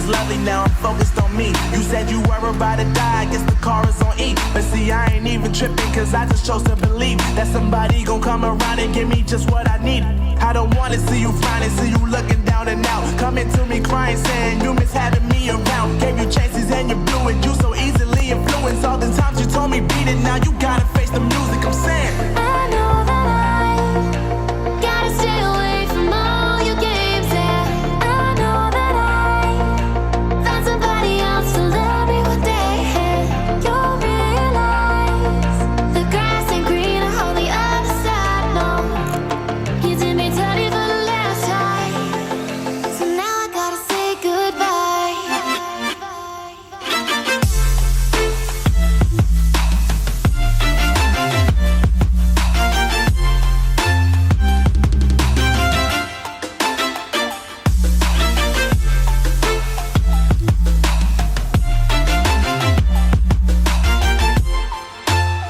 lovely, now I'm focused on me. You said you were about to die, I guess the car is on E. But see, I ain't even tripping, cause I just chose to believe that somebody gon' come around and give me just what I need. I don't wanna see you finding, see you looking down and out. Coming to me crying, saying you miss having me around. Gave you chances and you blew it, you so easily influenced. All the times you told me beat it, now you gotta face the music, I'm saying I know that I gotta stay away from all your games, yeah. I know that I found somebody else to love me one day, and you'll realize the grass ain't greener on the other side, no. You did me dirty for the last time, so now I gotta say goodbye.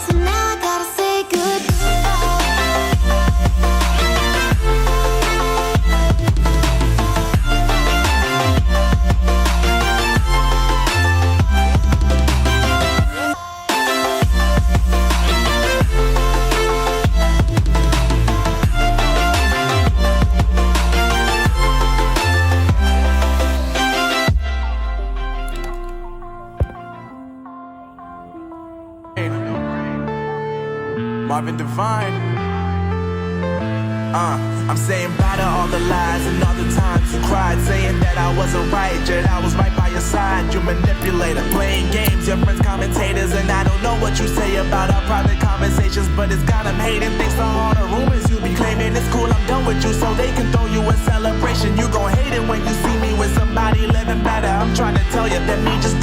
So now I gotta say goodbye. Marvin Divine. I'm saying bye to all the lies and all the times you cried, saying that I wasn't right, yet I was right by your side. You manipulator, playing games, your friends commentators, and I don't know what you say about our private conversations, but it's got them hating. Thanks to all the rumors you be claiming, it's cool, I'm done with you, so they can throw you a celebration. You gon' hate it when you see me with somebody living better. I'm trying to tell you that me just